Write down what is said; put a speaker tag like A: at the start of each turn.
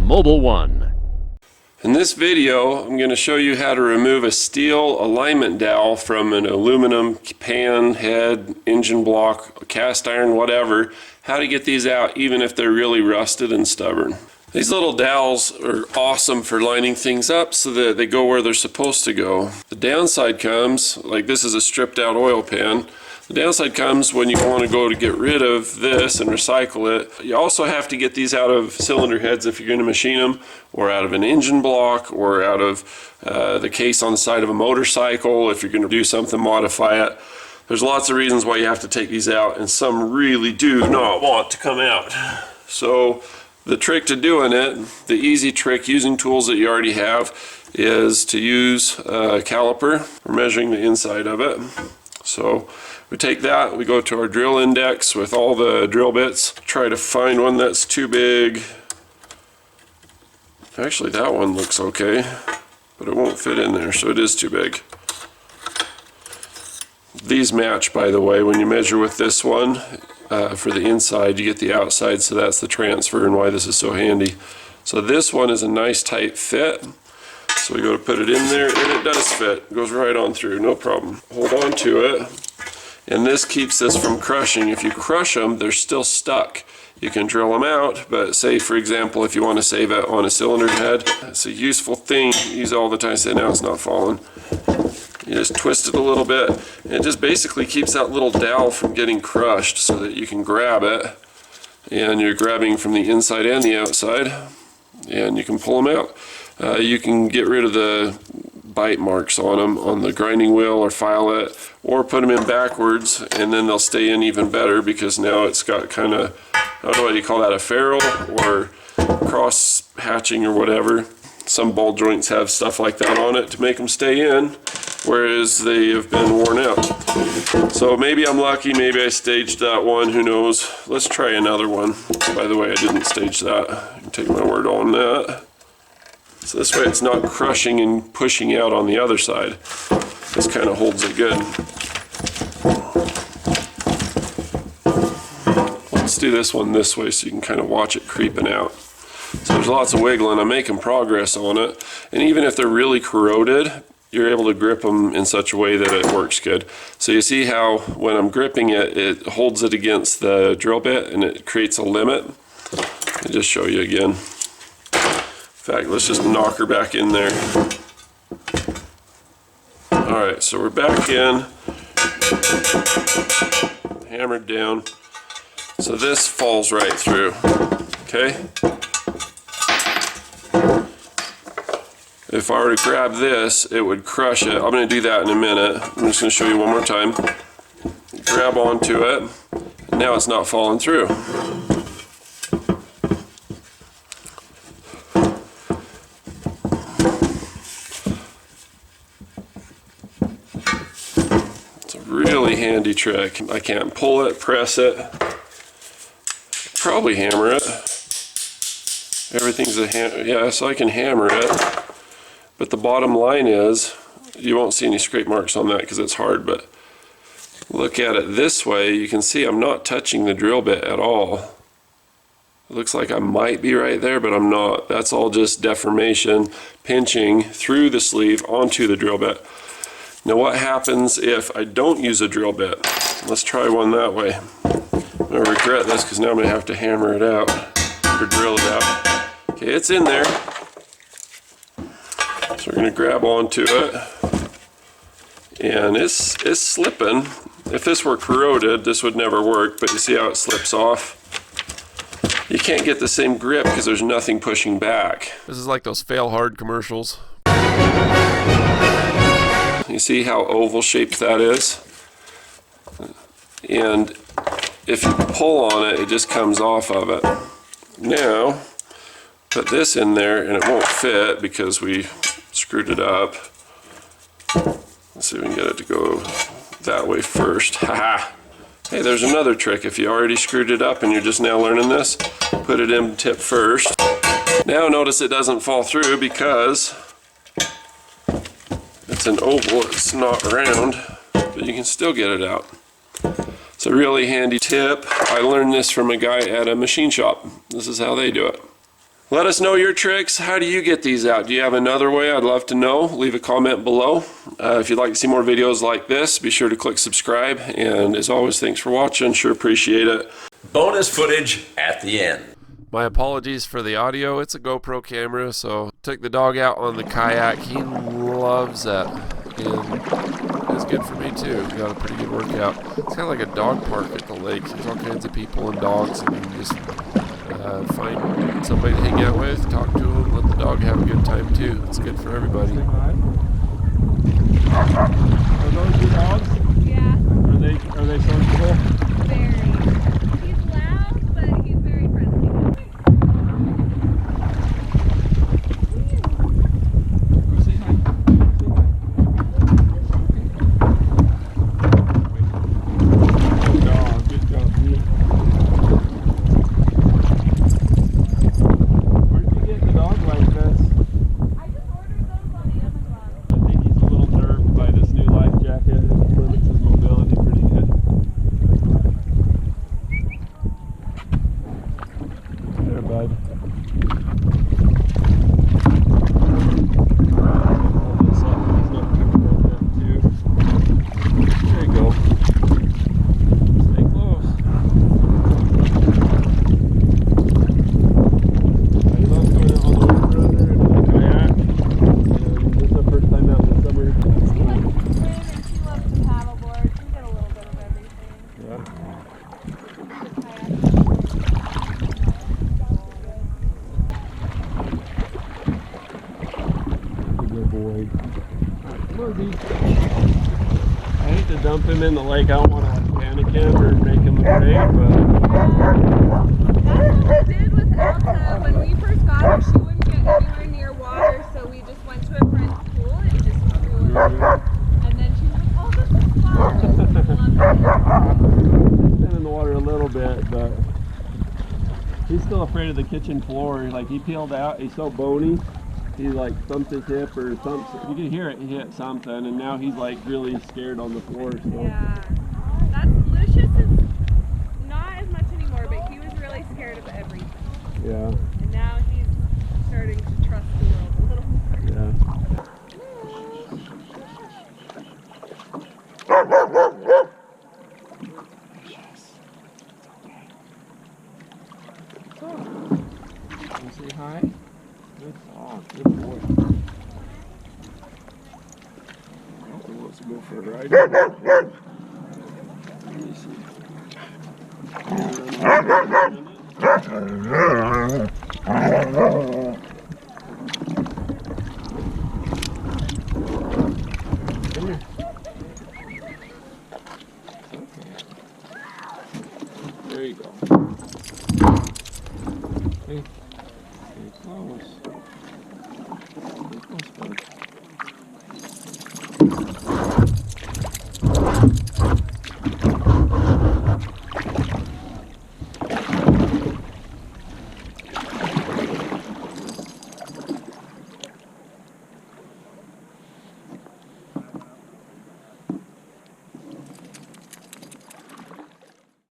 A: Mobile One.
B: In this video, I'm going to show you how to remove a steel alignment dowel from an aluminum pan, head, engine block, cast iron, whatever. How to get these out even if they're really rusted and stubborn. These little dowels are awesome for lining things up so that they go where they're supposed to go. The downside comes, like this is a stripped out oil pan. The downside comes when you want to go to get rid of this and recycle it. You also have to get these out of cylinder heads if you're going to machine them, or out of an engine block, or out of the case on the side of a motorcycle if you're going to do something, modify it. There's lots of reasons why you have to take these out, and some really do not want to come out. So the trick to doing it, the easy trick using tools that you already have, is to use a caliper for measuring the inside of it. So we take that, we go to our drill index with all the drill bits, try to find one that's too big. Actually, that one looks okay, but it won't fit in there, so it is too big. These match, by the way. When you measure with this one for the inside, you get the outside, so that's the transfer and why this is so handy. So this one is a nice tight fit. So we go to put it in there, and it does fit. It goes right on through, no problem. Hold on to it. And this keeps this from crushing. If you crush them, they're still stuck. You can drill them out, but say, for example, if you want to save it on a cylinder head, it's a useful thing you use all the time. Say, now it's not falling. You just twist it a little bit, and it just basically keeps that little dowel from getting crushed so that you can grab it, and you're grabbing from the inside and the outside, and you can pull them out. You can get rid of the bite marks on them on the grinding wheel, or file it, or put them in backwards, and then they'll stay in even better because now it's got kind of, I don't know what you call that, a ferrule or cross hatching or whatever. Some ball joints have stuff like that on it to make them stay in, whereas they have been worn out. So maybe I'm lucky, maybe I staged that one, who knows. Let's try another one. By the way, I didn't stage that. You can take my word on that. So this way it's not crushing and pushing out on the other side. This kind of holds it good. Let's do this one this way so you can kind of watch it creeping out. So there's lots of wiggling. I'm making progress on it. And even if they're really corroded, you're able to grip them in such a way that it works good. So you see how when I'm gripping it, it holds it against the drill bit and it creates a limit. I'll just show you again. In fact, let's just knock her back in there. Alright, so we're back in. Hammered down. So this falls right through. Okay? If I were to grab this, it would crush it. I'm going to do that in a minute. I'm just going to show you one more time. Grab onto it. And now it's not falling through. Really handy trick. I can't pull it, press it, probably hammer it. Everything's a yeah, so I can hammer it. But the bottom line is, you won't see any scrape marks on that because it's hard, but look at it this way, you can see I'm not touching the drill bit at all. It looks like I might be right there, but I'm not. That's all just deformation, pinching through the sleeve onto the drill bit. Now what happens if I don't use a drill bit? Let's try one that way. I'm going to regret this because now I'm going to have to hammer it out, or drill it out. Okay, it's in there. So we're going to grab onto it. And it's slipping. If this were corroded, this would never work, but you see how it slips off? You can't get the same grip because there's nothing pushing back.
A: This is like those fail hard commercials.
B: You see how oval shaped that is? And if you pull on it, it just comes off of it. Now, put this in there and it won't fit because we screwed it up. Let's see if we can get it to go that way first. Haha! Hey, there's another trick. If you already screwed it up and you're just now learning this, put it in tip first. Now notice it doesn't fall through because it's an oval, it's not round, but you can still get it out. It's a really handy tip. I learned this from a guy at a machine shop. This is how they do it. Let us know your tricks. How do you get these out? Do you have another way? I'd love to know. Leave a comment below. If you'd like to see more videos like this, be sure to click subscribe. And as always, thanks for watching. Sure appreciate it.
C: Bonus footage at the end.
A: My apologies for the audio. It's a GoPro camera, so took the dog out on the kayak. He loves that, and it's good for me too. We got a pretty good workout. It's kind of like a dog park at the lake. There's all kinds of people and dogs, and you can just find somebody to hang out with, talk to them, let the dog have a good time too. It's good for everybody.
D: Are those your dogs?
E: Yeah.
D: Are they sociable?
E: Very. He's loud, but he's very friendly.
D: Go say hi. Say hi. Good dog. Good job, B. Where'd you get the dog like this?
E: I just ordered those on Amazon.
D: I think he's a little nerved by this new life jacket. It limits his mobility pretty good. There, bud. Hold this up. He's not comfortable with that too. There you go. Stay close. I love going out on the water runner and on the kayak. And this is the first time out in the summer.
E: She likes to swim and she loves to paddleboard. She get a little bit of everything.
D: Yeah. Good boy. Come on, Z. I hate to dump him in the lake. I don't want to panic him or make him afraid, but
E: That's what we did with Elsa. When we first got her, she wouldn't get anywhere near water, so we just went to a friend's pool and just threw her. And then she was like, oh, this is fun.
D: he's been in the water a little bit, but he's still afraid of the kitchen floor. Like, he peeled out. He's so bony. He like thumped his hip or something. You can hear it. He hit something, and now he's like really scared on the floor. So.
E: Yeah. That's Lucius is not as much anymore, but he was really scared of everything.
D: Yeah.
E: And now he's starting to trust the world a little more.
D: Yeah. Can you say hi? Good dog. Good boy. I hope he wants to go for a ride. Let me see. Come here. Okay. There you go. Hey, stay close. Stay close, bud.